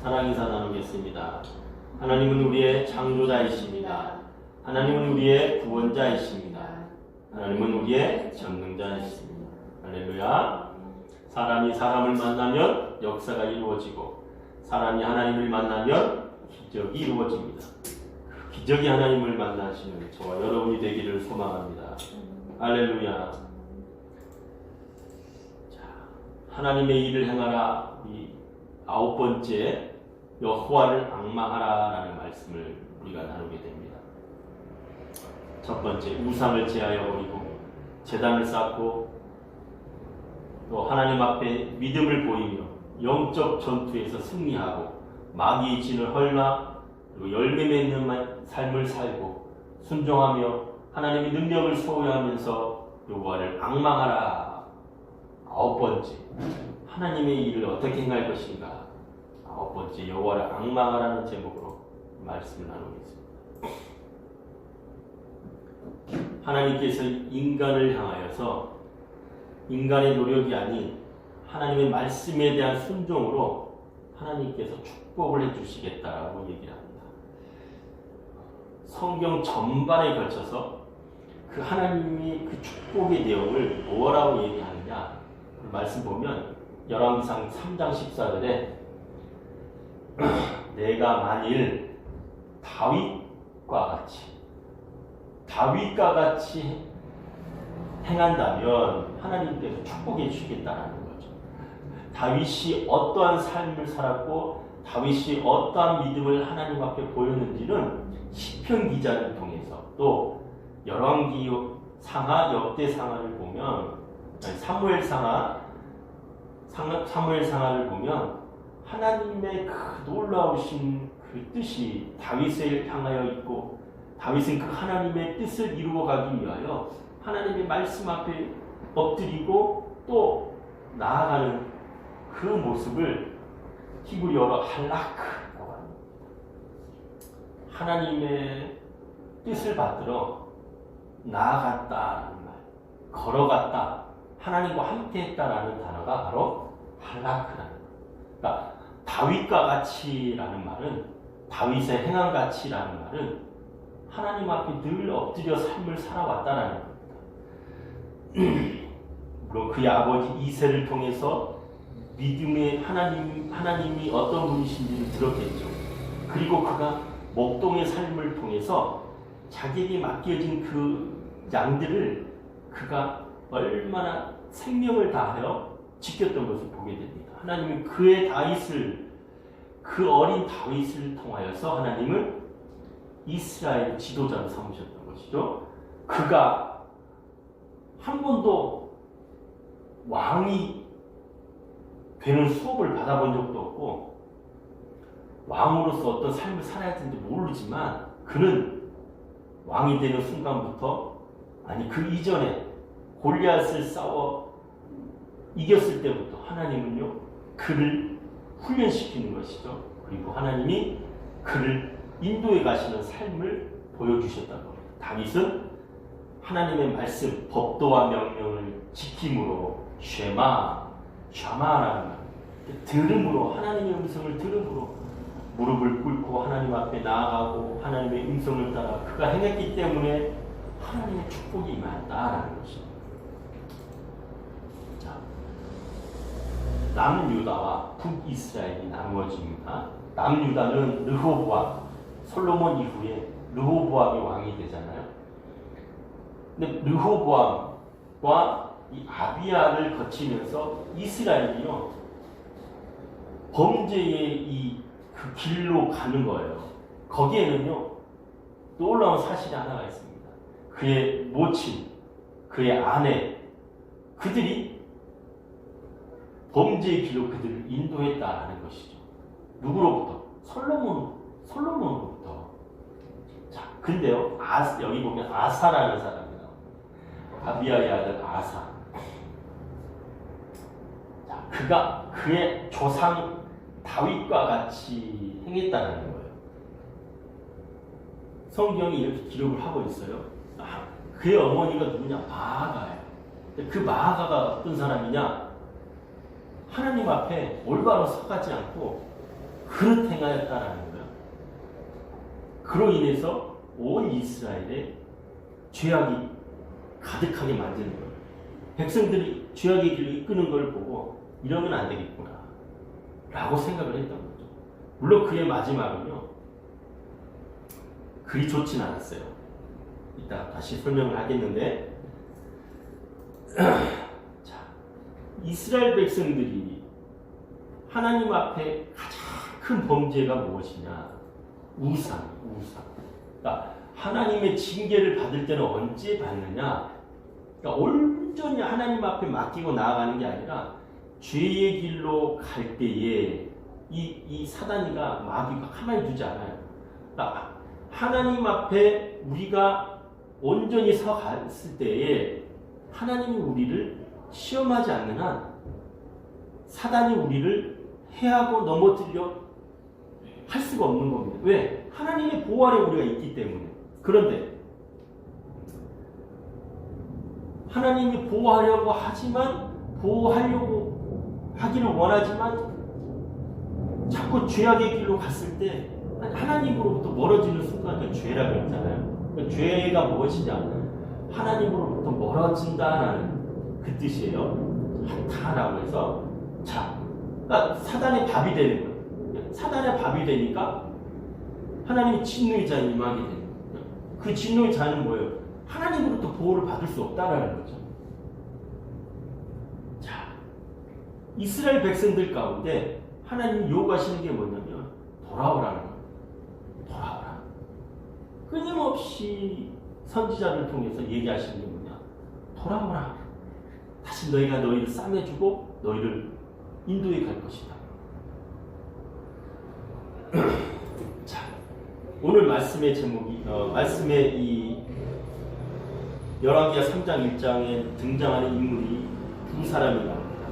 사랑 인사 나누겠습니다. 하나님은 우리의 창조자이십니다. 하나님은 우리의 구원자이십니다. 하나님은 우리의 전능자이십니다. 할렐루야. 사람이 사람을 만나면 역사가 이루어지고 사람이 하나님을 만나면 기적이 이루어집니다. 그 기적이 하나님을 만나시는 저와 여러분이 되기를 소망합니다. 할렐루야. 자, 하나님의 일을 행하라. 이 9번째 여호와를 앙망하라 라는 말씀을 우리가 나누게 됩니다. 첫 번째, 우상을 제하여 버리고 제단을 쌓고 또 하나님 앞에 믿음을 보이며 영적 전투에서 승리하고 마귀의 진을 헐나 그리고 열매 맺는 삶을 살고 순종하며 하나님의 능력을 소유하면서 여호와를 앙망하라. 9번째, 하나님의 일을 어떻게 행할 것인가. 9번째, 여호와를 앙망하라는 제목으로 말씀을 나누겠습니다. 하나님께서 인간을 향하여서 인간의 노력이 아닌 하나님의 말씀에 대한 순종으로 하나님께서 축복을 해주시겠다라고 얘기를 합니다. 성경 전반에 걸쳐서 그 하나님이 그 축복의 내용을 뭐라고 얘기하느냐, 그 말씀 보면 열왕기상 3장 14절에 내가 만일 다윗과 같이 행한다면 하나님께서 축복해 주시겠다라는 거죠. 다윗이 어떠한 삶을 살았고 다윗이 어떠한 믿음을 하나님 앞에 보였는지는 시편 기자를 통해서 또 열왕기 상하, 역대 상하를 보면 사무엘 상하를 보면 하나님의 그 놀라우신 그 뜻이 다윗을 향하여 있고 다윗은 그 하나님의 뜻을 이루어 가기 위하여 하나님의 말씀 앞에 엎드리고 또 나아가는 그 모습을 히브리어로 할라크라고 합니다. 하나님의 뜻을 받들어 나아갔다라는 말, 걸어갔다, 하나님과 함께했다라는 단어가 바로 할라크라는 말. 그러니까 다윗과 같이라는 말은, 다윗의 행한 같이라는 말은 하나님 앞에 늘 엎드려 삶을 살아왔다라는 겁니다. 물론 그의 아버지 이새를 통해서 믿음의 하나님이 어떤 분이신지를 들었겠죠. 그리고 그가 목동의 삶을 통해서 자기에게 맡겨진 그 양들을 그가 얼마나 생명을 다하여 지켰던 것을 보게 됩니다. 하나님은 그의 다윗을, 그 어린 다윗을 통하여서 하나님은 이스라엘 지도자로 삼으셨던 것이죠. 그가 한 번도 왕이 되는 수업을 받아본 적도 없고 왕으로서 어떤 삶을 살아야 되는지 모르지만 그는 왕이 되는 순간부터, 아니 그 이전에 골리앗을 싸워 이겼을 때부터 하나님은요 그를 훈련시키는 것이죠. 그리고 하나님이 그를 인도에 가시는 삶을 보여주셨다는 겁니다. 다윗은 하나님의 말씀, 법도와 명령을 지킴으로 샤마라는 말, 들음으로, 하나님의 음성을 들음으로 무릎을 꿇고 하나님 앞에 나아가고 하나님의 음성을 따라 그가 행했기 때문에 하나님의 축복이 임한다라는 것입니다. 자, 남유다와 북이스라엘이 나누어집니다. 남유다는 르호보암, 솔로몬 이후에 르호보암이 왕이 되잖아요. 근데 르호보암과 이 아비야를 거치면서 이스라엘이요 범죄의 그 길로 가는 거예요. 거기에는요 놀라운 사실이 하나가 있습니다. 그의 모친, 그의 아내, 그들이 범죄의 길로 그들을 인도했다라는 것이죠. 누구로부터? 솔로몬으로부터. 자, 근데요, 여기 보면 아사라는 사람이 나옵니다. 아비야의 아들 아사. 자, 그가 그의 조상 다윗과 같이 행했다는 거예요. 성경이 이렇게 기록을 하고 있어요. 그의 어머니가 누구냐? 마아가예요. 그 마아가가 어떤 사람이냐? 하나님 앞에 올바로 서가지 않고 그릇 행하였다라는 거예요. 그로 인해서 온 이스라엘에 죄악이 가득하게 만드는 거예요. 백성들이 죄악의 길을 이끄는 걸 보고 이러면 안 되겠구나 라고 생각을 했던 거죠. 물론 그의 마지막은요, 그리 좋진 않았어요. 이따 다시 설명을 하겠는데, 자, 이스라엘 백성들이 하나님 앞에 가장 큰 범죄가 무엇이냐? 우상. 그러니까 하나님의 징계를 받을 때는 언제 받느냐? 그러니까 온전히 하나님 앞에 맡기고 나아가는 게 아니라 죄의 길로 갈 때에 이 사단이가 마귀가 가만히 두지 않아요. 그러니까 하나님 앞에 우리가 온전히 서 갔을 때에 하나님이 우리를 시험하지 않는 한 사단이 우리를 해하고 넘어뜨려 할 수가 없는 겁니다. 왜? 하나님의 보호 아래 우리가 있기 때문에. 그런데 하나님이 보호하려고 하지만, 보호하려고 하기를 원하지만 자꾸 죄악의 길로 갔을 때 하나님으로부터 멀어지는 순간이 죄라고 했잖아요. 그러니까 죄가 무엇이냐? 하나님으로부터 멀어진다라는 그 뜻이에요. 한타라고 해서, 자, 그러니까 사단의 밥이 되는 거예요. 사단의 밥이 되니까 하나님의 진노의 자에 임하게 되는 거예요. 그 진노의 자는 뭐예요? 하나님으로부터 보호를 받을 수 없다라는 거죠. 자, 이스라엘 백성들 가운데 하나님이 요구하시는 게 뭐냐면 돌아오라는 거예요. 돌아오라. 끊임없이 선지자를 통해서 얘기하시는 게 뭐냐? 돌아오라. 다시 너희가 너희를 싸매주고 너희를 인도해 갈 것이다. 자, 오늘 말씀의 제목이 말씀의 이 열왕기하 3장 1장에 등장하는 인물이 두 사람이 나옵니다.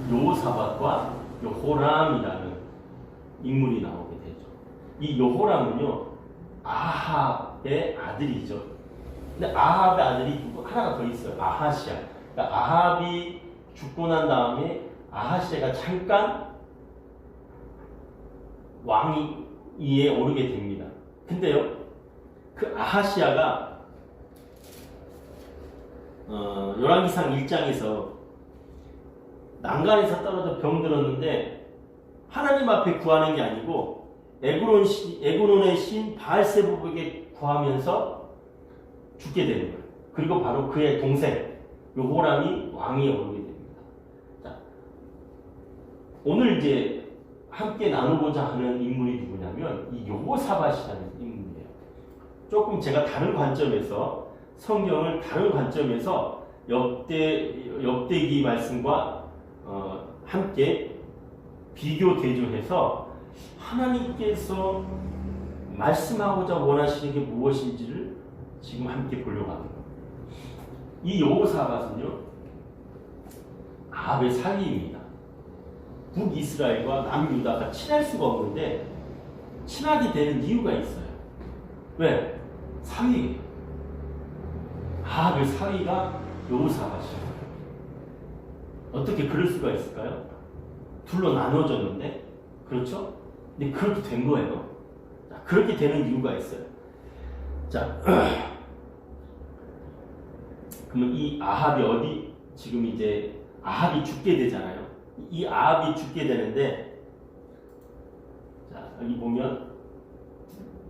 여호사밧과 여호람이라는 인물이 나오게 되죠. 이 여호람은요, 아합의 아들이죠. 근데 아합의 아들이 하나가 더 있어요. 아하시아. 그러니까 아합이 죽고 난 다음에 아하시아가 잠깐 왕위에 오르게 됩니다. 근데요, 그 아하시아가 열왕기상 1장에서 난간에서 떨어져 병들었는데 하나님 앞에 구하는 게 아니고 에그론의 신 바알세부에게 구하면서 죽게 되는 거예요. 그리고 바로 그의 동생 여호람이 왕위에 오르게 됩니다. 자, 오늘 이제 함께 나누고자 하는 인물이 누구냐면 이 여호사밧이라는 인물이에요. 조금 제가 다른 관점에서 성경을 다른 관점에서 역대기 말씀과 함께 비교 대조해서 하나님께서 말씀하고자 원하시는 게 무엇인지를 지금 함께 보려고 합니다. 이 여호사밧은요, 아합의 사위입니다. 북이스라엘과 남유다가 친할 수가 없는데 친하게 되는 이유가 있어요. 왜? 사위예요. 아합의 사위가 여호사밧이에요. 어떻게 그럴 수가 있을까요? 둘로 나눠졌는데, 그렇죠? 근데 그렇게 된 거예요. 자, 그렇게 되는 이유가 있어요. 자, 그러면 이 아합이 지금 이제 아합이 죽게 되잖아요. 이 아합이 죽게 되는데, 자, 여기 보면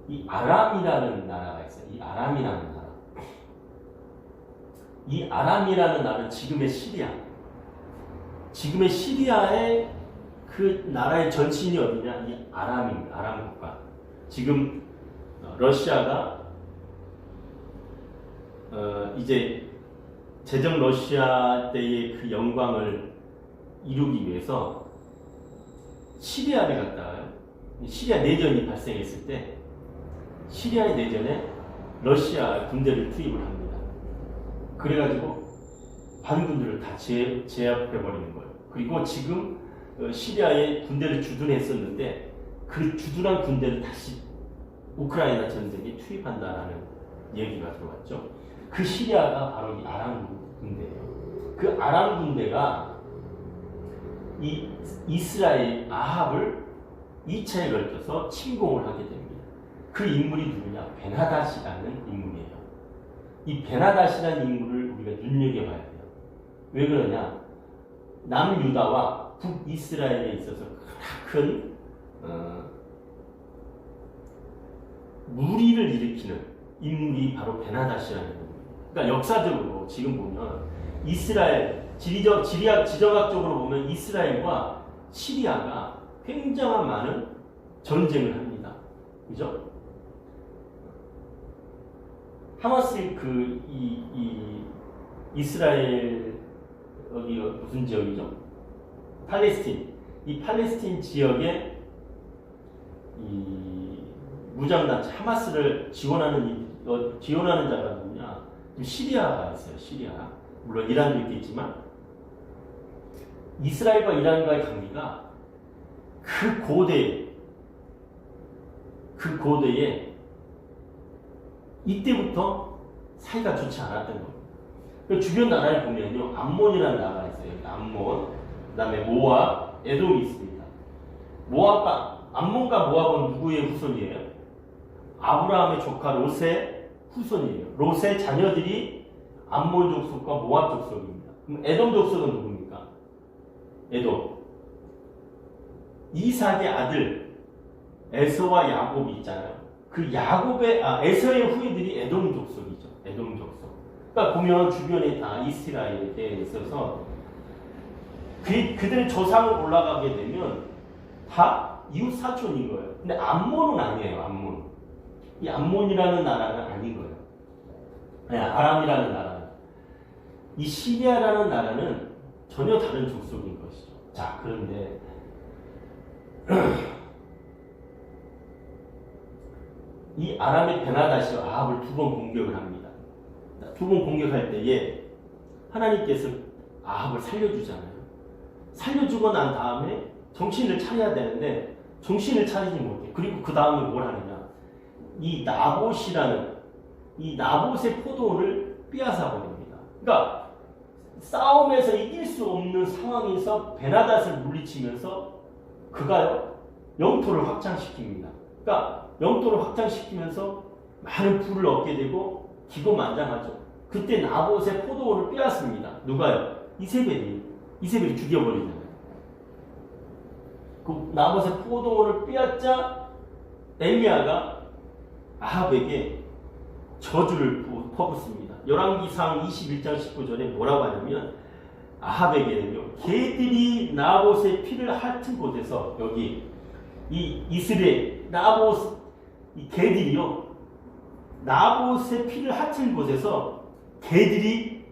이 아람이라는 나라가 있어요. 이 아람이라는 나라. 이 아람이라는 나라는 지금의 시리아. 지금의 시리아의 그 나라의 전신이 어디냐? 이 아람입니다. 아람 국가. 지금 러시아가 이제 제정 러시아 때의 그 영광을 이루기 위해서 시리아를 갔다가요. 시리아 내전이 발생했을 때 시리아의 내전에 러시아 군대를 투입을 합니다. 그래가지고 반군들을 다 제압해버리는 거예요. 그리고 지금 시리아에 군대를 주둔했었는데 그 주둔한 군대를 다시 우크라이나 전쟁에 투입한다라는 얘기가 들어왔죠. 그 시리아가 바로 이 아람 군대예요. 그 아람 군대가 이 이스라엘 아합을 2차에 걸쳐서 침공을 하게 됩니다. 그 인물이 누구냐? 베나닷이라는 인물이에요. 이 베나닷이라는 인물을 우리가 눈여겨봐야 돼요. 왜 그러냐? 남유다와 북이스라엘에 있어서 큰 무리를 일으키는 인물이 바로 베나닷이라는 인물이에요. 그러니까 역사적으로 지금 보면 이스라엘 지정학적으로 보면 이스라엘과 시리아가 굉장한 많은 전쟁을 합니다. 그죠? 하마스 이스라엘 여기 무슨 지역이죠? 팔레스틴. 이 팔레스틴 지역에 이 무장단체 하마스를 지원하는 자가 누구냐? 시리아가 있어요. 시리아. 물론 이란도 있겠지만 이스라엘과 이란과의 관계가 그 고대에 이때부터 사이가 좋지 않았던 거예요. 그 주변 나라를 보면요, 암몬이라는 나라가 있어요. 암몬, 그다음에 모압, 에돔이 있습니다. 암몬과 모압은 누구의 후손이에요? 아브라함의 조카 롯의 후손이에요. 롯의 자녀들이 암몬 족속과 모압 족속입니다. 그럼 에돔 족속은 누굽니까? 에돔. 이삭의 아들 에서와 야곱이 있잖아요. 그 에서의 후예들이 에돔 족속이죠. 에돔 족속. 그러니까 보면 주변에 다 이스라엘에 있어서 그들의 조상을 올라가게 되면 다 이웃 사촌인 거예요. 근데 암몬은 아니에요. 암몬. 이 암몬이라는 나라는 아닌 거예요. 아니, 아람이라는 나라는. 이 시리아라는 나라는 전혀 다른 족속인 것이죠. 자, 그런데 이 아람의 베나닷이 아합을 두 번 공격을 합니다. 두 번 공격할 때에 하나님께서 아합을 살려주잖아요. 살려주고 난 다음에 정신을 차려야 되는데 정신을 차리지 못해. 그리고 그 다음에 뭘 하느냐? 이 나봇의 포도원을 빼앗아 버립니다. 그러니까 싸움에서 이길 수 없는 상황에서 베나닷을 물리치면서 그가 영토를 확장시킵니다. 그러니까 영토를 확장시키면서 많은 부를 얻게 되고 기고만장하죠. 그때 나봇의 포도원을 빼앗습니다. 누가요? 이세벨이 죽여버리잖아요. 그 나봇의 포도원을 빼앗자 엘리야가 아합에게 저주를 퍼붓습니다. 열왕기상 21장 19절에 뭐라고 하냐면 아합에게는요, 개들이 나봇의 피를 핥은 곳에서, 여기 이 이스라엘 이 개들이요, 나봇의 피를 핥은 곳에서 개들이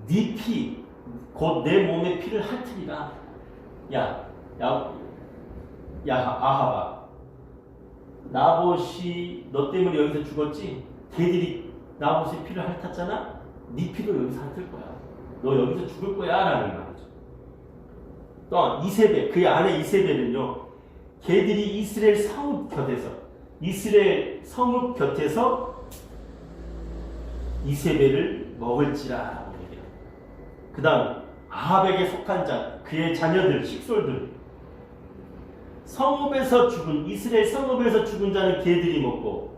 네 피, 곧 내 몸의 피를 핥으리라. 야 아합아, 나봇이 너 때문에 여기서 죽었지? 개들이 나봇의 피를 핥았잖아? 네 피도 여기서 핥을 거야. 너 여기서 죽을 거야 라는 말이죠. 또 이세벨, 그의 아내 이세벨은요, 개들이 이스라엘 성읍 곁에서 이세벨을 먹을지라 라고 얘기해요. 그 다음 아합에게 속한 자, 그의 자녀들, 식솔들, 이스라엘 성읍에서 죽은 자는 개들이 먹고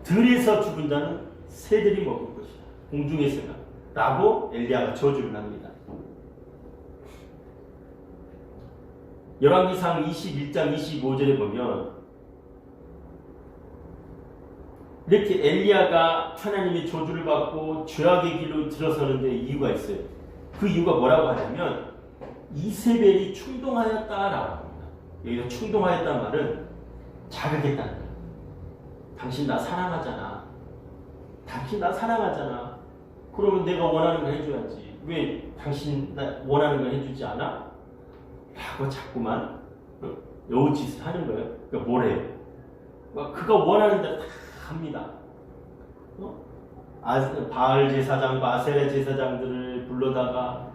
들에서 죽은 자는 새들이 먹을 것이다. 공중에서가 라고 엘리야가 저주를 합니다. 열왕기상 21장 25절에 보면 이렇게 엘리야가 하나님의 저주를 받고 죄악의 길로 들어서는데 이유가 있어요. 그 이유가 뭐라고 하냐면 이세벨이 충동하였다라고 합니다. 여기서 충동하였다는 말은 자극했다는 거예요. 당신 나 사랑하잖아. 그러면 내가 원하는 거 해줘야지. 왜 당신 나 원하는 거 해주지 않아? 라고 자꾸만 여우짓을 하는 거예요. 그러니까 뭐래요? 그가 원하는 대로 다 합니다. 바알 제사장과 아세라 제사장들을 불러다가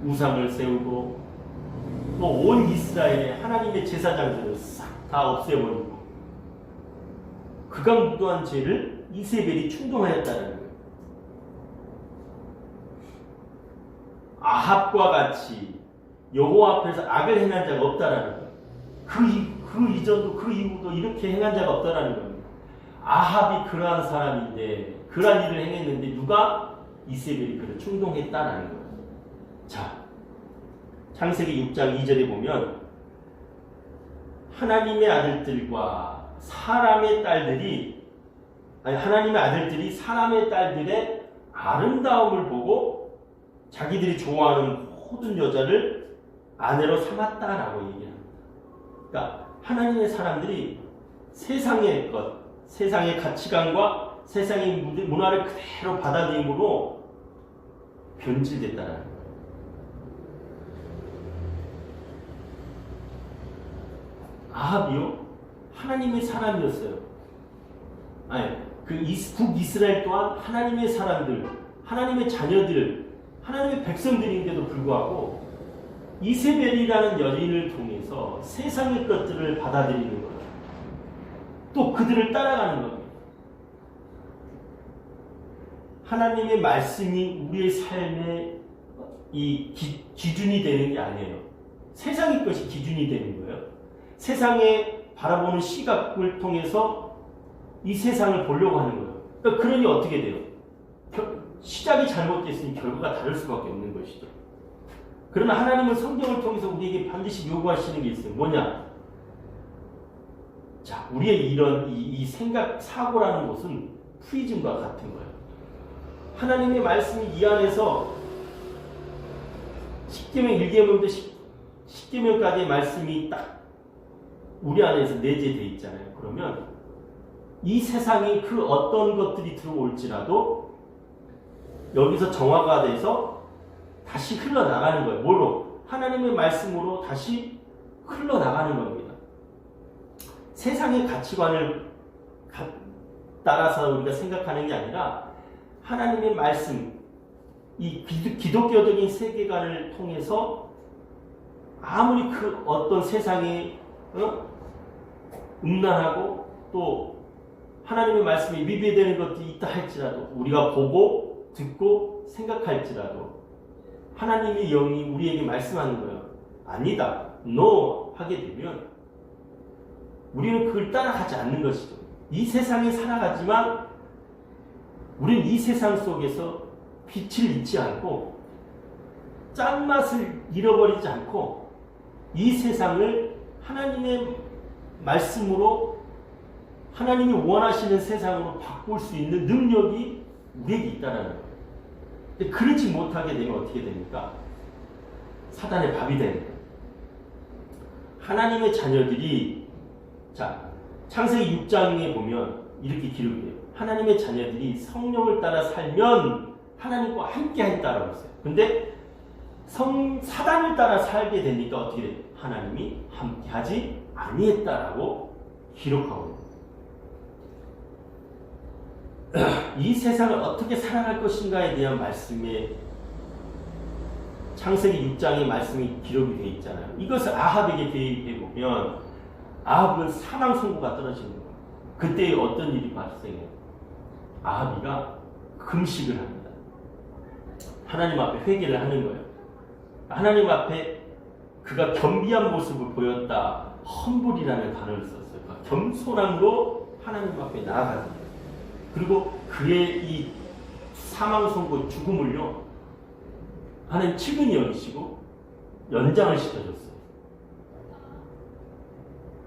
우상을 세우고 또 온 이스라엘의 하나님의 제사장들을 싹 다 없애버리고 그가 무도한 죄를 이세벨이 충동하였다는 거예요. 아합과 같이 여호와 앞에서 악을 행한 자가 없다라는 거예요. 그 이전도 그 이후도 이렇게 행한 자가 없다라는 겁니다. 아합이 그러한 사람인데 그러한 일을 행했는데 누가? 이세벨이 그를 충동했다라는 거예요. 자, 창세기 6장 2절에 보면 하나님의 아들들이 사람의 딸들의 아름다움을 보고 자기들이 좋아하는 모든 여자를 아내로 삼았다라고 얘기합니다. 그러니까 하나님의 사람들이 세상의 가치관과 세상의 문화를 그대로 받아들임으로 변질됐다는 거예요. 아합이요? 하나님의 사람이었어요. 북이스라엘 또한 하나님의 사람들, 하나님의 자녀들, 하나님의 백성들인데도 불구하고 이세벨이라는 여인을 통해서 세상의 것들을 받아들이는 거예요. 또 그들을 따라가는 겁니다. 하나님의 말씀이 우리의 삶의 기준이 되는 게 아니에요. 세상의 것이 기준이 되는 거예요. 세상에 바라보는 시각을 통해서 이 세상을 보려고 하는 거예요. 그러니 어떻게 돼요? 시작이 잘못됐으니 결과가 다를 수밖에 없는 것이죠. 그러나 하나님은 성경을 통해서 우리에게 반드시 요구하시는 게 있어요. 뭐냐? 자, 우리의 이런 이 생각, 사고라는 것은 프리즘과 같은 거예요. 하나님의 말씀이 이 안에서 십계명 1계명부터 10계명까지의 말씀이 딱 우리 안에서 내재되어 있잖아요. 그러면 이 세상이 그 어떤 것들이 들어올지라도 여기서 정화가 돼서 다시 흘러나가는 거예요. 뭐로? 하나님의 말씀으로 다시 흘러나가는 겁니다. 세상의 가치관을 따라서 우리가 생각하는 게 아니라 하나님의 말씀, 이 기독교적인 세계관을 통해서 아무리 그 어떤 세상이 음란하고 또 하나님의 말씀에 위배되는 것들이 있다 할지라도 우리가 보고 듣고 생각할지라도 하나님의 영이 우리에게 말씀하는 거예요. 아니다. No 하게 되면 우리는 그걸 따라가지 않는 것이죠. 이 세상에 살아가지만 우리는 이 세상 속에서 빛을 잃지 않고 짠맛을 잃어버리지 않고 이 세상을 하나님의 말씀으로 하나님이 원하시는 세상으로 바꿀 수 있는 능력이 우리에게 있다는 거예요. 근데 그러지 못하게 되면 어떻게 됩니까? 사단의 밥이 되는 거예요. 하나님의 자녀들이 창세기 6장에 보면 이렇게 기록돼요. 하나님의 자녀들이 성령을 따라 살면 하나님과 함께 했다라고 했어요. 근데 사단을 따라 살게 되니까 어떻게 돼요? 하나님이 함께하지 아니했다라고 기록하고 이 세상을 어떻게 살아갈 것인가에 대한 말씀에 창세기 6장의 말씀이 기록이 되어 있잖아요. 이것을 아합에게 대입해 보면 아합은 사망 선고가 떨어지는 거예요. 그때 어떤 일이 발생해요? 아합이가 금식을 합니다. 하나님 앞에 회개를 하는 거예요. 하나님 앞에 그가 겸비한 모습을 보였다. 험불이라는 단어를 썼어요. 겸손함으로 하나님 앞에 나아가는 그리고 그의 이 사망 선고 죽음을요 하나님 친근히 여기시고 연장을 시켜줬어요.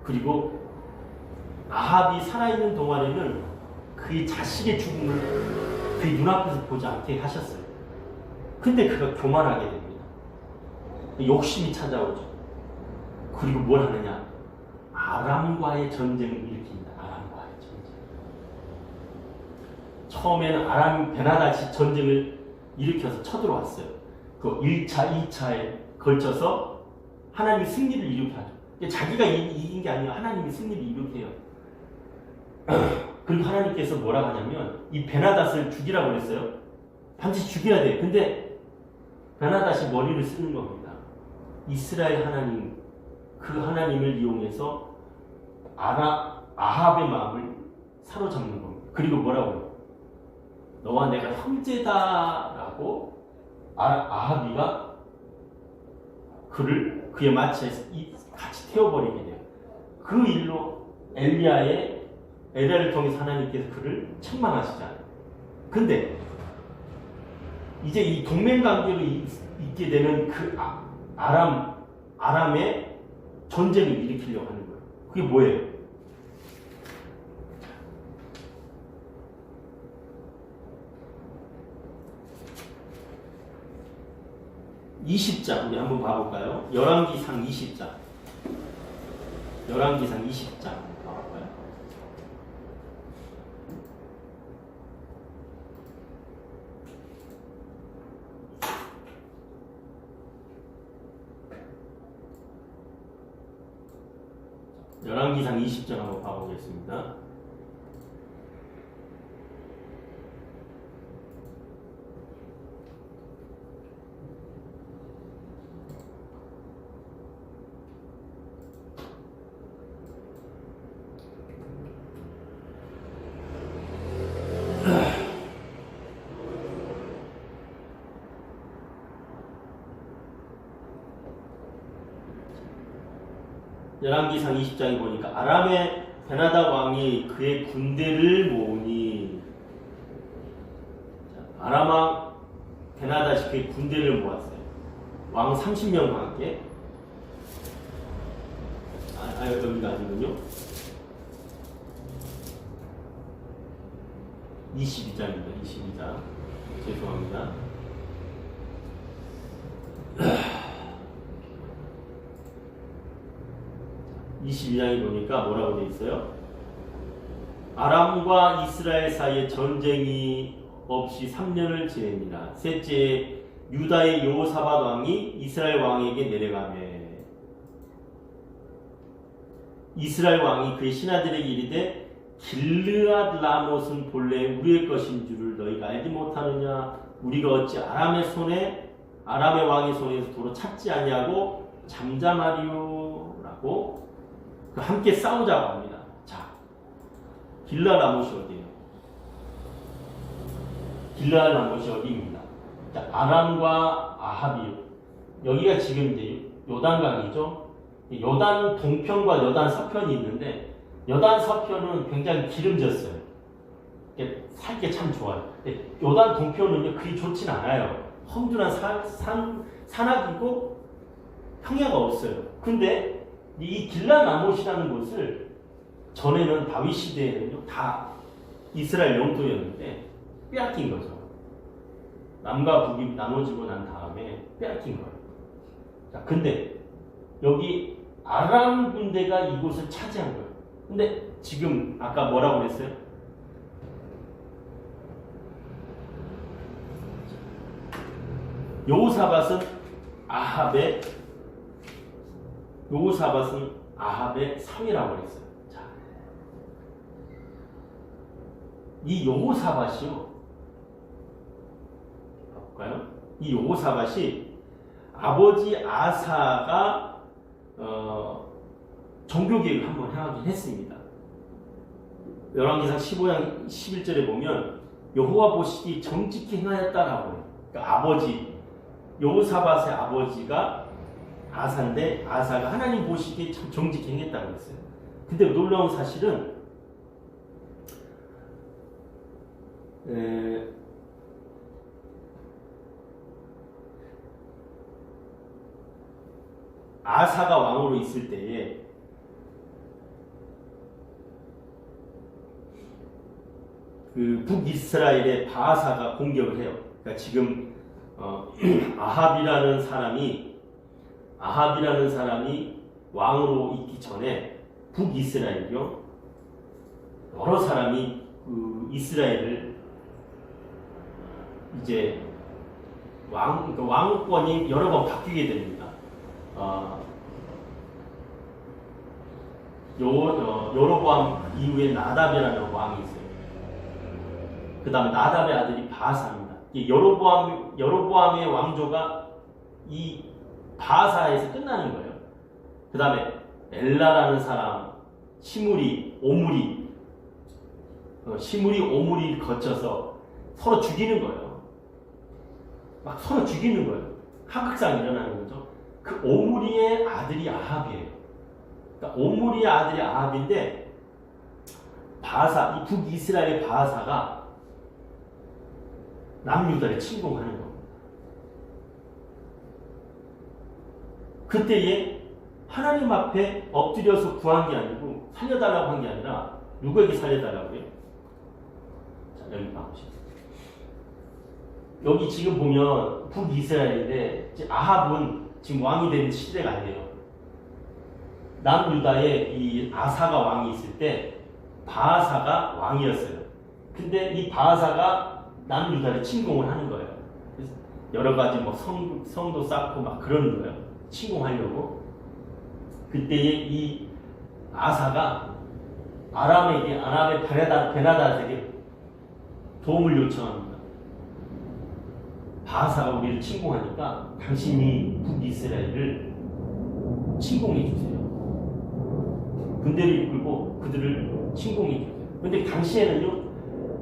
그리고 아합이 살아있는 동안에는 그의 자식의 죽음을 그의 눈앞에서 보지 않게 하셨어요. 근데 그가 교만하게 됩니다. 욕심이 찾아오죠. 그리고 뭘 하느냐? 아람과의 전쟁을 일으킵니다. 아람과의 전쟁. 처음에는 아람 베나다시 전쟁을 일으켜서 쳐들어왔어요. 그 1차, 2차에 걸쳐서 하나님이 승리를 일으켜죠. 자기가 이긴 게 아니라 하나님이 승리를 일으켜요. 그리고 하나님께서 뭐라고 하냐면 이 베나닷을 죽이라고 그랬어요. 반드시 죽여야 돼. 근데 베나닷이 머리를 쓰는 겁니다. 이스라엘 하나님, 그 하나님을 이용해서 아합의 마음을 사로잡는 겁니다. 그리고 뭐라고 해요? 너와 내가 형제다라고 아합이가 그를 그의 마차에서 같이 태워버리게 돼요. 그 일로 엘리야를 통해서 하나님께서 그를 책망하시잖아요. 근데 이제 이 동맹관계로 있게 되는 그 아람의 전쟁을 일으키려고 하는 거예요. 그게 뭐예요? 20장 우리 한번 봐볼까요? 열왕기상 20장. 열왕기상 20장 봐볼까요? 열왕기상 20장 한번 봐보겠습니다. 열왕기상 20장에 보니까 아람의 베나다 왕이 그의 군대를 모으니, 아람 왕 베나다시 그의 군대를 모았어요. 왕 30명과 함께. 여기가 아니군요. 22장입니다. 22장. 죄송합니다. 22장에 보니까 뭐라고 되어 있어요? 아람과 이스라엘 사이에 전쟁이 없이 3년을 지냅니다. 셋째, 유다의 여호사밧 왕이 이스라엘 왕에게 내려가매 이스라엘 왕이 그의 신하들에게 이르되 길르앗 라못은 본래 우리의 것인 줄을 너희가 알지 못하느냐? 우리가 어찌 아람의 왕의 손에서 도로 찾지 아니하고 잠잠하리요? 라고 함께 싸우자고 합니다. 자, 길르앗 라못이 어디예요? 길르앗 라못이 어디입니다? 자, 아람과 아합이요. 여기가 지금 이제 요단강이죠. 요단 동편과 요단 서편이 있는데, 요단 서편은 굉장히 기름졌어요. 살기 참 좋아요. 요단 동편은요, 그리 좋진 않아요. 험준한 산악이고 평야가 없어요. 근데 이 길르앗 라못이라는 곳을 전에는 다윗 시대에는요, 다 이스라엘 영토였는데 빼앗긴 거죠. 남과 북이 나눠지고 난 다음에 빼앗긴 거예요. 자, 근데 여기 아람 군대가 이곳을 차지한 거예요. 근데 지금 아까 뭐라고 그랬어요? 여호사밧은 아합의 사위라고 그랬어요. 자, 이 여호사밧이요. 볼까요? 이 여호사밧이 아버지 아사가 종교개혁을 한번 하긴 했습니다. 열왕기상 15장 11절에 보면 여호와 보시기 정직히 행하였다라고 해요. 그러니까 여호사밧의 아버지가 아사인데 아사가 하나님 보시기에 참 정직히 행했다고 했어요. 근데 놀라운 사실은 아사가 왕으로 있을 때에 그 북이스라엘의 바하사가 공격을 해요. 그러니까 지금 아합이라는 사람이 왕으로 있기 전에 북이스라엘이요, 여러 사람이 그 이스라엘을 이제 왕권이 여러 번 바뀌게 됩니다. 여로보암 이후에 나답이라는 왕이 있어요. 그 다음에 나답의 아들이 바하사입니다. 여로보암의 왕조가 이 바하사에서 끝나는 거예요. 그 다음에 엘라라는 사람, 시므리, 오므리를 거쳐서 서로 죽이는 거예요. 막 서로 죽이는 거예요. 하극상이 일어나는 거죠. 그 오므리의 아들이 아합이에요. 그러니까 오므리의 아들이 아합인데 바하사, 이 북이스라엘의 바하사가 남유다를 침공하는 겁니다. 그때에 하나님 앞에 엎드려서 구한 게 아니고 살려달라고 한 게 아니라 누구에게 살려달라고요? 자, 여기 봐보시죠. 여기 지금 보면 북이스라엘인데 아합은 지금 왕이 되는 시대가 아니에요. 남유다에 이 아사가 왕이 있을 때 바하사가 왕이었어요. 근데 이 바하사가 남유다를 침공을 하는 거예요. 그래서 여러 가지 뭐 성도 쌓고 막 그러는 거예요. 침공하려고. 그때에 이 아사가 아람의 베나닷에게 도움을 요청합니다. 바하사가 우리를 침공하니까 당신이 북이스라엘을 침공해 주세요. 군대를 이끌고 그들을 침공해 주세요. 근데 당시에는요,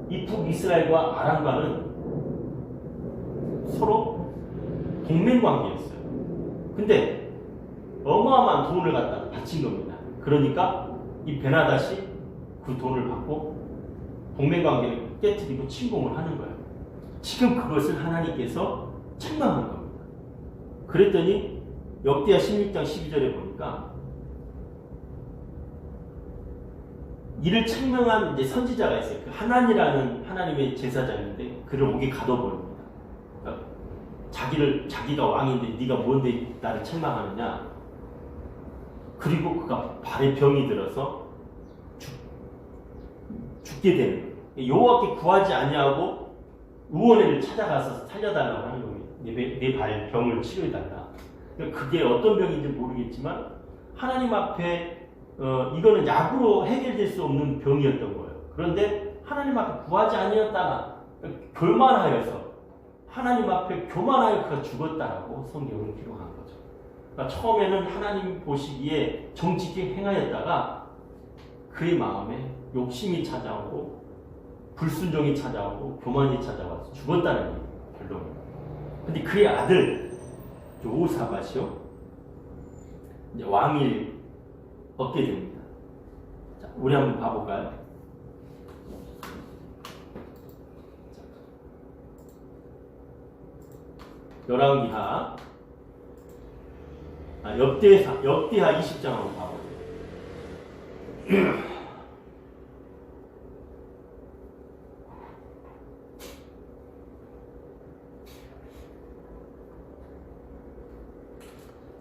이 북이스라엘과 아람과는 서로 동맹 관계였어요. 근데 어마어마한 돈을 갖다가 바친 겁니다. 그러니까 이 베나닷이 그 돈을 받고 동맹 관계를 깨뜨리고 침공을 하는 거예요. 지금 그것을 하나님께서 책망한 겁니다. 그랬더니 역대하 16장 12절에 보니까 이를 책망한 이제 선지자가 있어요. 그 하난이라는 하나님의 제사장인데 그를 옥에 가둬버립니다. 그러니까 자기가 왕인데 네가 뭔데 나를 책망하느냐. 그리고 그가 발에 병이 들어서 죽게 되는 거예요. 여호와께 구하지 아니하고 의원회를 찾아가서 살려달라고 하는 겁니다. 내 발 병을 치료해달라. 그게 어떤 병인지 모르겠지만 하나님 앞에 이거는 약으로 해결될 수 없는 병이었던 거예요. 그런데 하나님 앞에 구하지 아니었다나 교만하여서 하나님 앞에 교만하여 그가 죽었다라고 성경은 기록한 거죠. 그러니까 처음에는 하나님 보시기에 정직히 행하였다가 그의 마음에 욕심이 찾아오고 불순종이 찾아오고 교만이 찾아와서 죽었다는 얘기예요. 결론은. 근데 그의 아들 여호사밧이요 이제 왕위를 얻게 됩니다. 자, 우리 한번 봐볼까요? 열왕기하 역대하 20장 한번 봐보세요.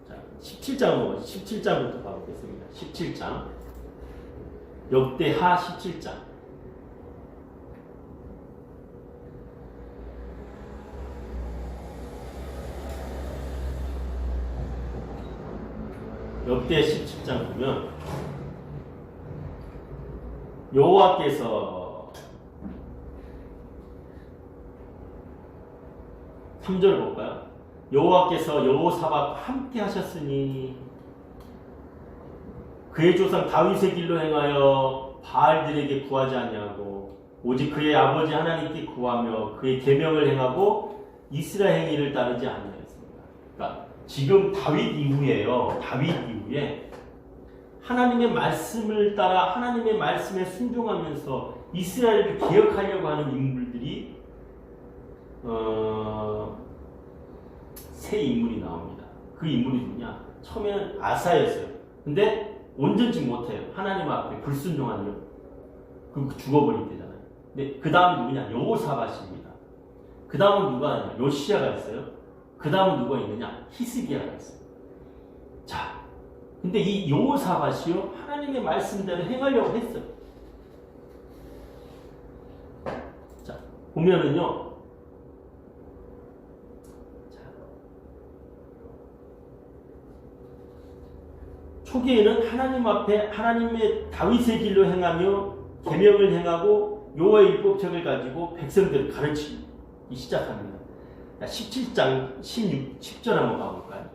자, 17장부터 봐보겠습니다. 17장 역대하 17장 역대 17장 보면 여호와께서 3절 볼까요? 여호와께서 여호사밧과 함께 하셨으니 그의 조상 다윗의 길로 행하여 바알들에게 구하지 아니하고 오직 그의 아버지 하나님께 구하며 그의 계명을 행하고 이스라엘 행위를 따르지 아니하였습니다. 그러니까 지금 다윗 이후에요. 다윗 이후에 하나님의 말씀을 따라 하나님의 말씀에 순종하면서 이스라엘을 개혁하려고 하는 인물들이 세 인물이 나옵니다. 그 인물이 누구냐? 처음에는 아사였어요. 근데 온전치 못해요. 하나님 앞에 불순종하는 그 죽어버릴 때잖아요. 근데 그 다음이 누구냐? 여호사밧입니다. 그 다음은 누가 있냐? 요시야가 있어요. 그 다음은 누가 있느냐? 히스기야가 있어요. 자, 근데 이 여호사밧이요 하나님의 말씀대로 행하려고 했어요. 자, 보면은요. 자, 초기에는 하나님 앞에 하나님의 다윗의 길로 행하며 계명을 행하고 여호와의 율법책을 가지고 백성들을 가르치기 시작합니다. 17장 10절 한번 가볼까요?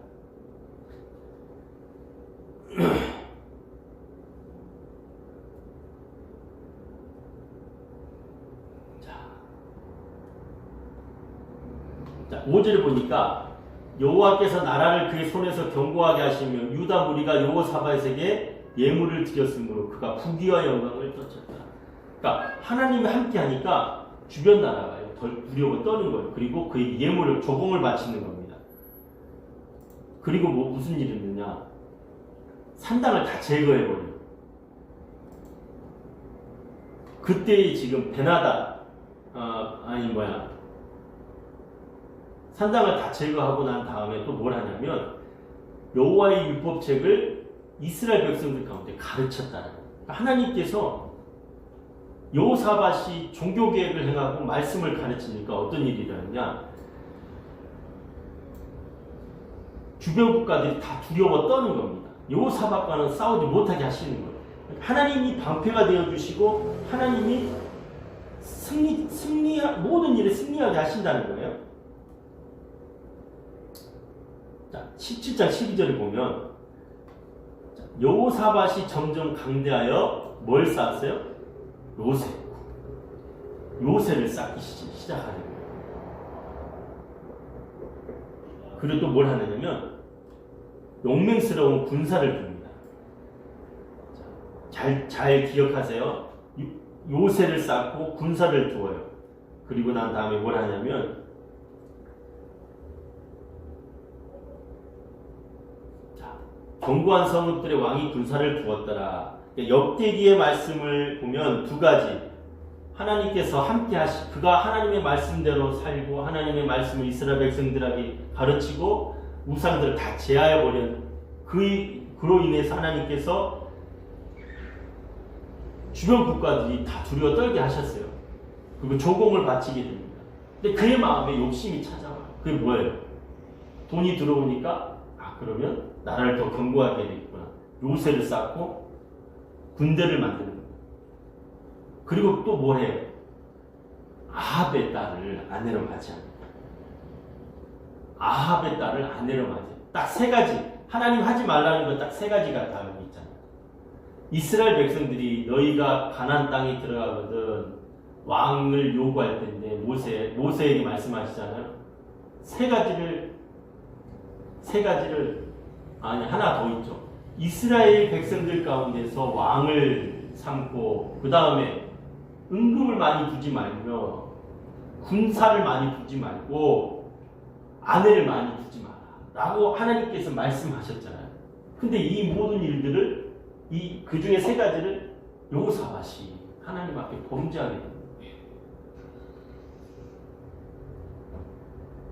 자, 5절을 보니까 여호와께서 나라를 그의 손에서 견고하게 하시며 유다 무리가 여호사밧에게 예물을 드렸으므로 그가 부귀와 영광을 쫓았다. 그러니까 하나님이 함께 하니까 주변 나라가 덜 두려워 떠는 거예요. 그리고 그의 예물을 조공을 바치는 겁니다. 그리고 무슨 일이 있느냐? 산당을 다 제거해버려요. 그때 지금 베나다 산당을 다 제거하고 난 다음에 또 뭘 하냐면 여호와의 율법책을 이스라엘 백성들 가운데 가르쳤다는 거예요. 하나님께서 여호사밧이 종교개혁을 행하고 말씀을 가르치니까 어떤 일이 일어났냐? 주변 국가들이 다 두려워 떠는 겁니다. 여호사밧과는 싸우지 못하게 하시는 거예요. 하나님이 방패가 되어주시고 하나님이 모든 일에 승리하게 하신다는 거예요. 자, 17장 12절을 보면 여호사밧이 점점 강대하여 뭘 쌓았어요? 요새를 쌓기 시작하는 거예요. 그리고 또 뭘 하느냐면 용맹스러운 군사를 둡니다. 잘 기억하세요. 요새를 쌓고 군사를 두어요. 그리고 난 다음에 뭘 하냐면 견고한 성읍들의 왕이 군사를 두었더라. 역대기의 말씀을 보면 두 가지. 하나님께서 함께 그가 하나님의 말씀대로 살고 하나님의 말씀을 이스라엘 백성들에게 가르치고 우상들을 다 제하여버린 그로 인해서 하나님께서 주변 국가들이 다 두려워 떨게 하셨어요. 그리고 조공을 바치게 됩니다. 근데 그의 마음에 욕심이 찾아와요. 그게 뭐예요? 돈이 들어오니까 그러면 나라를 더 견고하게 되겠구나. 요새를 쌓고 군대를 만드는 거예요. 그리고 또 뭘 해요? 아합의 딸을 아내로 맞이합니다. 아합의 딸을 아내로 맞이해요. 딱 세 가지. 하나님 하지 말라는 건 딱 세 가지가 다 여기 있잖아요. 이스라엘 백성들이 너희가 가나안 땅에 들어가거든 왕을 요구할 텐데 모세에게 말씀하시잖아요. 세 가지를 하나 더 있죠. 이스라엘 백성들 가운데서 왕을 삼고 그 다음에 은금을 많이 두지 말며 군사를 많이 두지 말고 아내를 많이 두지 마라 라고 하나님께서 말씀하셨잖아요. 근데 이 모든 일들을 그 중에 세 가지를 여호사밧이 하나님 앞에 범죄하게 됩니다.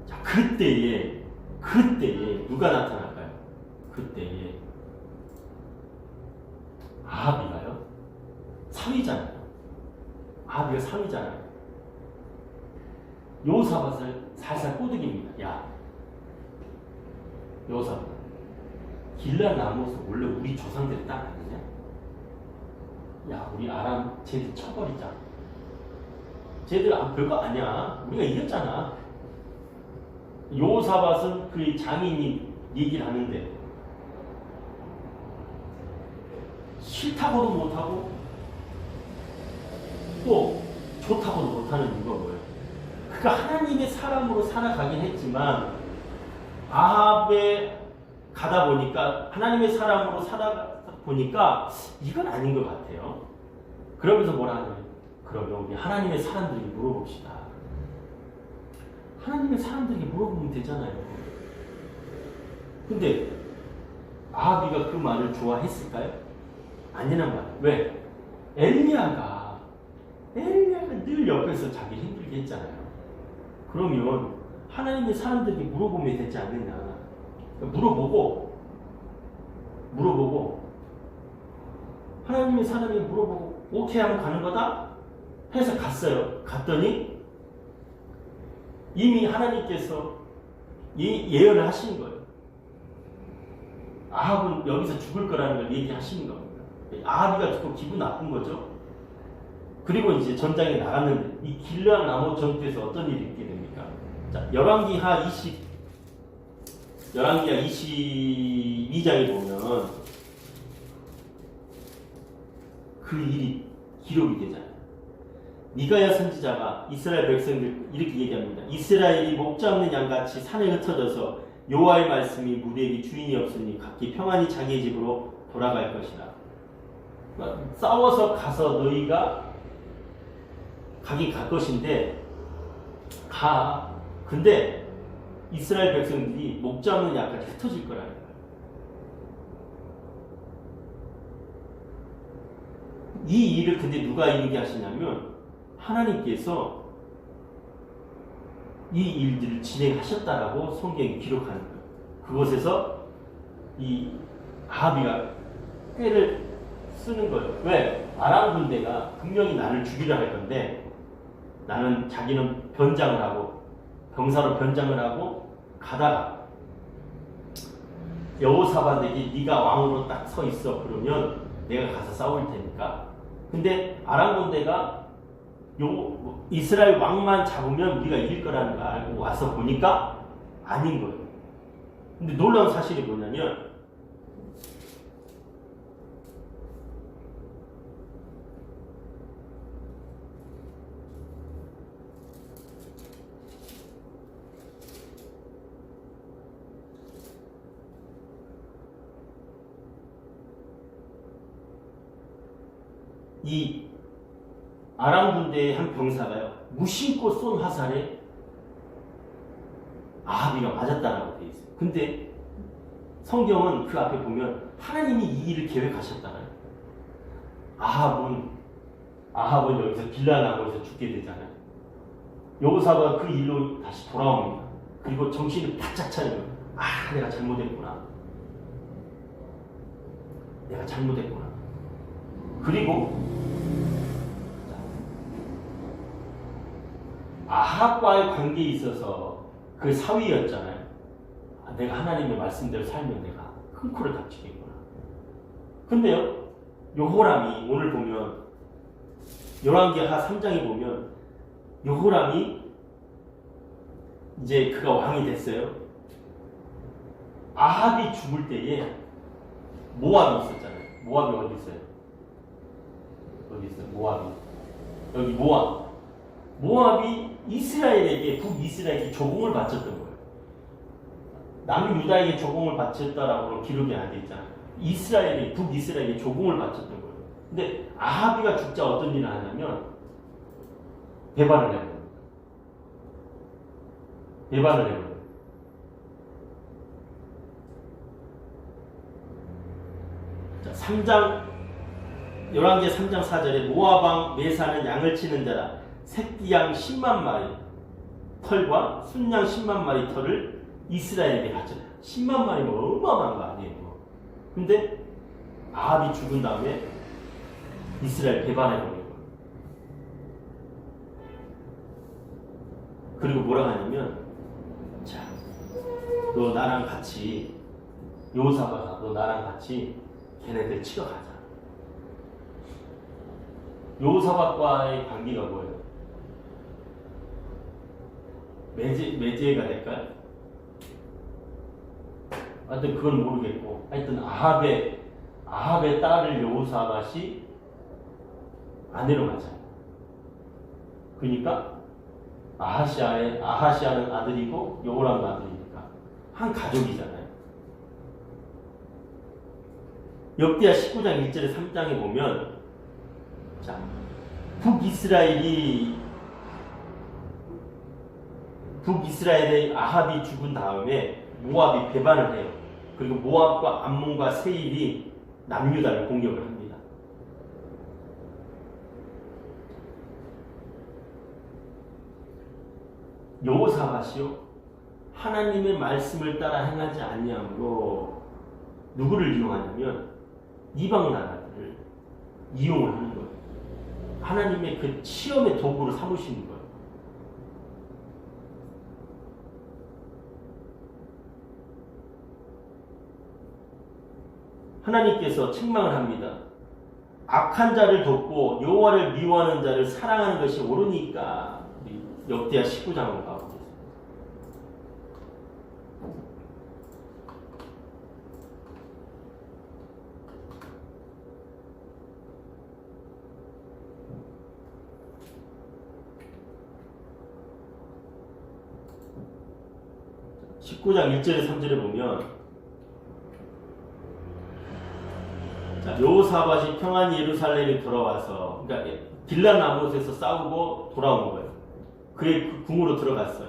자, 그때에 누가 나타날까요? 그때에 아합이가요? 3위잖아요. 아합이가 3위잖아요. 여호사밧을 살살 꼬드깁니다. 야, 여호사밧, 길라 나무에서 원래 우리 조상들의 땅 아니냐? 야, 우리 아람 쟤들 쳐버리자. 쟤들 별거 아니야. 우리가 이겼잖아. 여호사밧은 그 장인이 얘기를 하는데 싫다고도 못하고 또 좋다고도 못하는 이유가 뭐예요? 그가 하나님의 사람으로 살아가긴 했지만 아합에 가다 보니까 하나님의 사람으로 살아가다 보니까 이건 아닌 것 같아요. 그러면서 뭐라 하냐면 그러면 우리 하나님의 사람들에게 물어봅시다. 하나님의 사람들에게 물어보면 되잖아요. 근데 아합이가 그 말을 좋아했을까요? 아니란 말이에요. 왜? 엘리야가 늘 옆에서 자기 힘들게 했잖아요. 그러면 하나님의 사람들에게 물어보면 되지 않느냐. 물어보고 하나님의 사람에게 물어보고 오케이 하면 가는 거다 해서 갔어요. 갔더니 이미 하나님께서 예언을 하신 거예요. 아합은 여기서 죽을 거라는 걸 얘기하시는 겁니다. 아합이가 듣고 기분 나쁜 거죠. 그리고 이제 전장에 나갔는데 이 길르앗 나무 전투에서 어떤 일이 있게 됩니까? 자, 열왕기하 22장에 보면 그 일이 기록이 되잖아요. 미가야 선지자가 이스라엘 백성들 이렇게 얘기합니다. 이스라엘이 목자 없는 양같이 산에 흩어져서 여호와의 말씀이 무리에게 주인이 없으니 각기 평안히 자기의 집으로 돌아갈 것이라. 그러니까 싸워서 가서 너희가 가긴 갈 것인데 가. 근데 이스라엘 백성들이 목 잡는 약까지 흩어질 거라는 거예요. 이 일을 근데 누가 이루게 하시냐면 하나님께서 이 일들을 진행하셨다라고 성경이 기록하는 거예요. 그곳에서 이 아하비가 꾀를 쓰는 거예요. 왜? 아람 군대가 분명히 나를 죽이려 할 건데 나는 자기는 변장을 하고 병사로 변장을 하고 가다가 여호사밧에게 네가 왕으로 딱 서 있어. 그러면 내가 가서 싸울 테니까. 근데 아람 군대가 이스라엘 왕만 잡으면 우리가 이길 거라는 걸 알고 와서 보니까 아닌 거예요. 근데 놀라운 사실이 뭐냐면 이 아람 군대의 한 병사가요, 무심코 쏜 화살에 아하비가 맞았다라고 되어 있어요. 근데 성경은 그 앞에 보면 하나님이 이 일을 계획하셨다는. 아합은 여기서 빌라나고에서 죽게 되잖아요. 여호사밧 그 일로 다시 돌아옵니다. 그리고 정신을 바짝 차리고, 내가 잘못했구나. 내가 잘못했구나. 그리고 아합과의 관계에 있어서 그 사위였잖아요. 내가 하나님의 말씀대로 살면 내가 큰 코를 닥치겠구나. 근데요, 여호람이 오늘 보면 열왕기하 3장에 보면 여호람이 이제 그가 왕이 됐어요. 아합이 죽을 때에 모압이 있었잖아요. 모압이 어디 있어요? 어디 있어요? 모압이. 여기 모압. 모압이 이스라엘에게, 북이스라엘에게 조공을 바쳤던 거예요. 남유다에게 조공을 바쳤다라고 기록이 안 돼 있잖아요. 북이스라엘에게 조공을 바쳤던 거예요. 근데 아하비가 죽자 어떤 일을 하냐면 배반을 해요. 배반을 해요. 자, 3장 열왕기 3장 4절에 모압왕 메사는 양을 치는 자라 새끼양 10만 마리 털과 순양 10만 마리 털을 이스라엘에게 하잖아요. 10만 마리면 어마어마한 거 아니에요. 근데 아합이 죽은 다음에 이스라엘 배반해버린 거예요. 그리고 뭐라고 하냐면, 자, 너 나랑 같이, 여호사밧아, 너 나랑 같이 걔네들 치러 가자. 여호사밧과의 관계가 뭐예요? 매제가 될까요? 하여튼 그건 모르겠고, 하여튼 아합의 딸을 여호사밧이 아내로 맞아요. 그러니까 아하시아는 아들이고 여호람은 아들이니까 한 가족이잖아요. 역대하 19장 1절에 3장에 보면, 자, 북이스라엘의 아합이 죽은 다음에 모압이 배반을 해요. 그리고 모압과 암몬과 세일이 남유다를 공격을 합니다. 여호사밧이요, 하나님의 말씀을 따라 행하지 아니함으로 누구를 이용하냐면 이방 나라들을 이용을 하는 거예요. 하나님의 그 시험의 도구로 삼으시는 거예요. 하나님께서 책망을 합니다. 악한 자를 돕고 여호와를 미워하는 자를 사랑하는 것이 옳으니까. 역대하 19장으로 가보겠습니다. 19장 1절에 3절에 보면 자, 여호사밧이 평안히 예루살렘에 돌아와서 그러니까 빌라나못에서 싸우고 돌아온 거예요. 그의 궁으로 들어갔어요.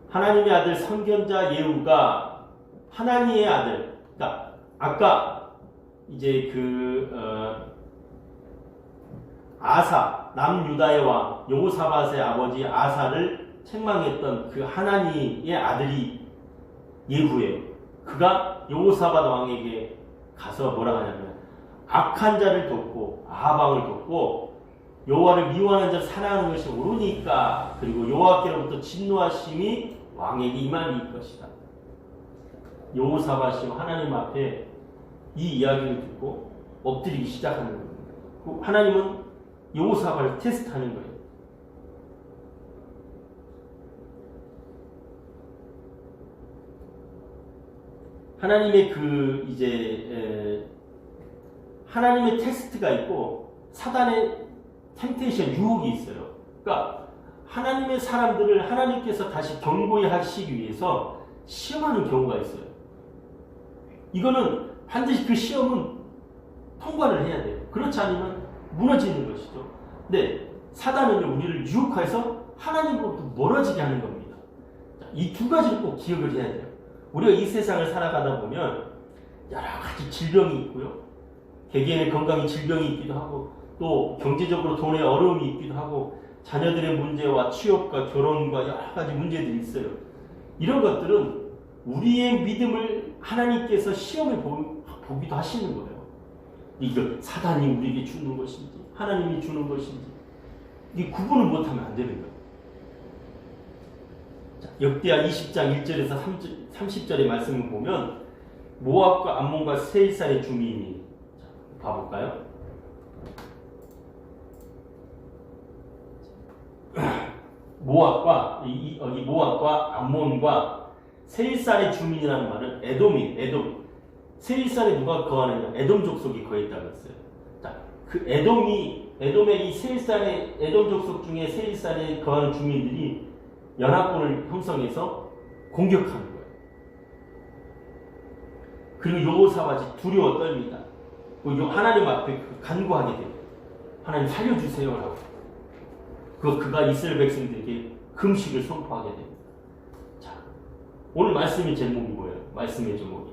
하나님의 아들 선견자 예후가 하나니의 아들, 그러니까 아까 이제 아사 남유다의 왕 여호사밧의 아버지 아사를 책망했던 그 하나니의 아들이 예후예요. 그가 여호사밧 왕에게 가서 뭐라 하냐면 악한 자를 돕고 아방을 돕고 여호와를 미워하는 자를 사랑하는 것이 옳으니까 그리고 여호와께로부터 진노하심이 왕에게 임할 것이다. 여호사밧이 하나님 앞에 이 이야기를 듣고 엎드리기 시작하는 겁니다. 하나님은 여호사밧을 테스트하는 거예요. 하나님의 하나님의 테스트가 있고 사단의 템테이션 유혹이 있어요. 그러니까 하나님의 사람들을 하나님께서 다시 경고히 하시기 위해서 시험하는 경우가 있어요. 이거는 반드시 그 시험은 통과를 해야 돼요. 그렇지 않으면 무너지는 것이죠. 근데 사단은 우리를 유혹해서 하나님으로부터 멀어지게 하는 겁니다. 이 두 가지를 꼭 기억을 해야 돼요. 우리가 이 세상을 살아가다 보면 여러 가지 질병이 있고요. 개개인의 건강에 질병이 있기도 하고 또 경제적으로 돈의 어려움이 있기도 하고 자녀들의 문제와 취업과 결혼과 여러 가지 문제들이 있어요. 이런 것들은 우리의 믿음을 하나님께서 시험에 보기도 하시는 거예요. 이거 사단이 우리에게 주는 것인지 하나님이 주는 것인지 이 구분을 못하면 안 되는 거예요. 자, 역대하 20장 1절에서 30절의 말씀을 보면 모압과 암몬과 세일산의 주민이 봐볼까요? 모압과 암몬과 세일산의 주민이라는 말은 에돔. 세일산에 누가 거하느냐? 에돔 족속이 거했다고 했어요. 자, 그 에돔의 이 세일산의 에돔 족속 중에 세일산에 거하는 주민들이 연합군을 형성해서 공격하는 거예요. 그리고 여호사밧이 두려워 떨립니다. 하나님 앞에 간구하게 돼요. 하나님 살려주세요라고. 그가 이스라엘 백성들에게 금식을 선포하게 됩니다. 자, 오늘 말씀의 제목이 뭐예요? 말씀의 제목이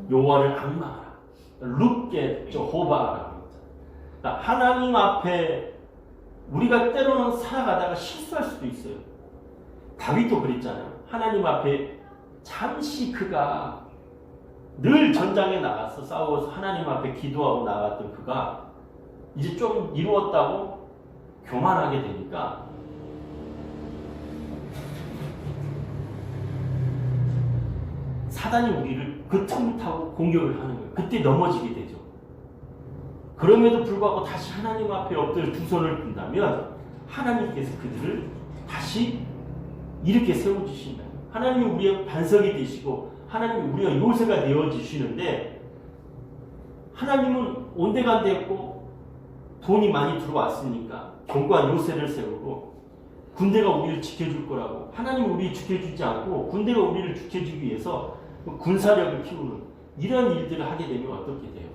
여호와를 악망하라. Look at Jehovah라고 합니다. 그러니까 하나님 앞에 우리가 때로는 살아가다가 실수할 수도 있어요. 다윗도 그랬잖아요. 하나님 앞에 잠시 그가 늘 전장에 나가서 싸워서 하나님 앞에 기도하고 나갔던 그가 이제 좀 이루었다고 교만하게 되니까 사단이 우리를 그 틈을 타고 공격을 하는 거예요. 그때 넘어지게 되죠. 그럼에도 불구하고 다시 하나님 앞에 엎드려 두 손을 든다면 하나님께서 그들을 다시 이렇게 세워주신다. 하나님이 우리의 반석이 되시고 하나님이 우리가 요새가 되어주시는데 하나님은 온데간데 없고 돈이 많이 들어왔으니까 견고한 요새를 세우고 군대가 우리를 지켜줄 거라고 하나님이 우리를 지켜주지 않고 군대가 우리를 지켜주기 위해서 군사력을 키우는 이런 일들을 하게 되면 어떻게 돼요?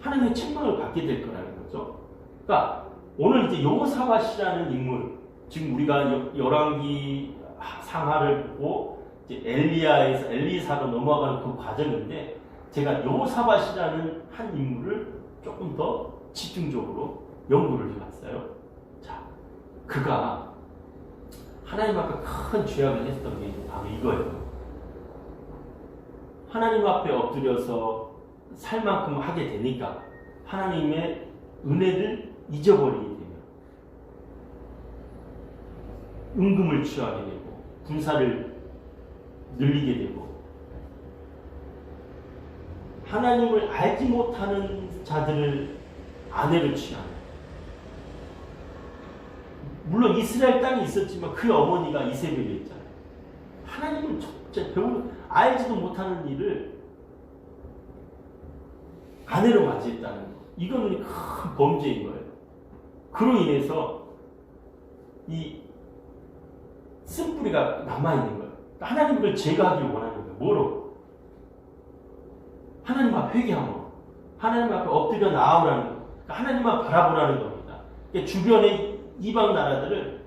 하나님의 책망을 받게 될 거라는 거죠. 그러니까 오늘 이제 여호사밧이라는 인물, 지금 우리가 열왕기 상하를 보고 이제 엘리사로 넘어가는 그 과정인데 제가 여호사밧이라는 한 인물을 조금 더 집중적으로 연구를 해봤어요. 자, 그가 하나님 앞에 큰 죄악을 했던 게 바로 이거예요. 하나님 앞에 엎드려서 살 만큼 하게 되니까 하나님의 은혜를 잊어버리게 되면 은금을 취하게 되고 군사를 늘리게 되고 하나님을 알지 못하는 자들을 아내를 취하는, 물론 이스라엘 땅에 있었지만 그 어머니가 이세벨이었잖아요. 하나님을 알지도 못하는 일을 아내로 맞이했다는 거. 이거는 큰 범죄인 거예요. 그로 인해서 이 쓴뿌리가 남아있는 거예요. 하나님이 그걸 제거하기를 원하는 거예요. 뭐로? 하나님 앞에 회개함으로. 하나님 앞에 엎드려 나오라는 거예요. 하나님만 바라보라는 겁니다. 주변의 이방 나라들을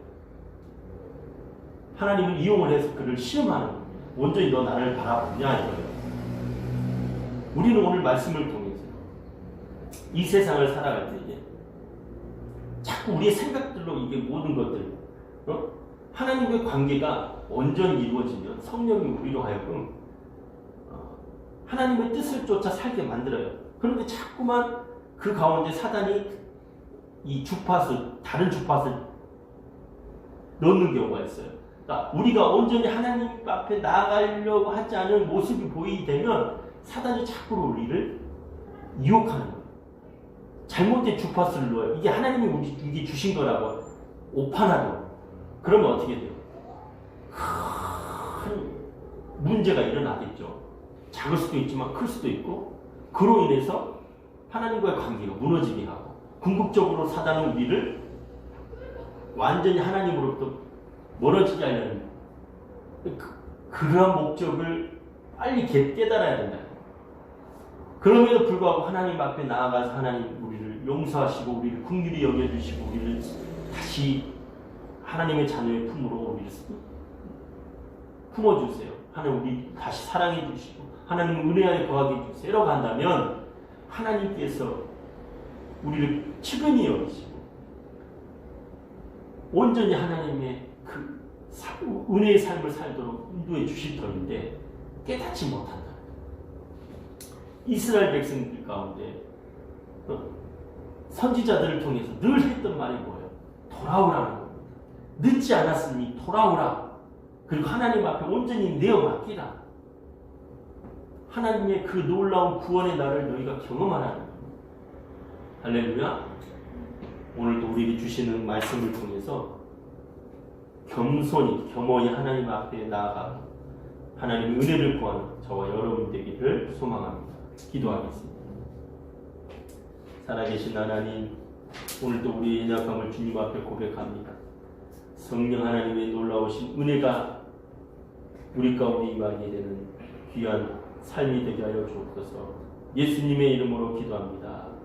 하나님은 이용을 해서 그를 시험하는 겁니다. 온전히 너 나를 바라보냐 이거예요. 우리는 오늘 말씀을 통해서 이 세상을 살아갈 때 자꾸 우리의 생각들로 이게 모든 것들 하나님과의 관계가 온전히 이루어지면 성령이 우리로 하여금 하나님의 뜻을 쫓아 살게 만들어요. 그런데 자꾸만 그 가운데 사단이 이 주파수, 다른 주파수를 넣는 경우가 있어요. 그러니까 우리가 온전히 하나님 앞에 나아가려고 하지 않은 모습이 보이게 되면 사단이 자꾸 우리를 유혹하는 거예요. 잘못된 주파수를 넣어요. 이게 하나님이 우리에게 주신 거라고 오판하고 그러면 어떻게 돼요? 큰 문제가 일어나겠죠. 작을 수도 있지만 클 수도 있고 그로 인해서 하나님과의 관계가 무너지게 하고 궁극적으로 사단은 우리를 완전히 하나님으로부터 멀어지게 하려는 그러한 목적을 빨리 깨달아야 된다. 그럼에도 불구하고 하나님 앞에 나아가서 하나님 우리를 용서하시고 우리를 긍휼히 여겨주시고 우리를 다시 하나님의 자녀의 품으로 우리를 품어주세요. 하나님 우리 다시 사랑해 주시고 하나님 은혜 안에 거하게 해주세요. 라고 한다면 하나님께서 우리를 측은히 여기시고 온전히 하나님의 그 은혜의 삶을 살도록 인도해 주실 터인데 깨닫지 못한다. 이스라엘 백성들 가운데 선지자들을 통해서 늘 했던 말이 뭐예요? 돌아오라는 겁니다. 늦지 않았으니 돌아오라. 그리고 하나님 앞에 온전히 내어 맡기라. 하나님의 그 놀라운 구원의 날을 너희가 경험하라는 겁니다. 할렐루야. 오늘도 우리에게 주시는 말씀을 통해서 겸허히 하나님 앞에 나아가 하나님의 은혜를 구하는 저와 여러분 되기를 소망합니다. 기도하겠습니다. 살아계신 하나님, 오늘도 우리의 연약함을 주님 앞에 고백합니다. 성령 하나님의 놀라우신 은혜가 우리 가운데 임하게 되는 귀한 삶이 되게 하여 주옵소서. 예수님의 이름으로 기도합니다.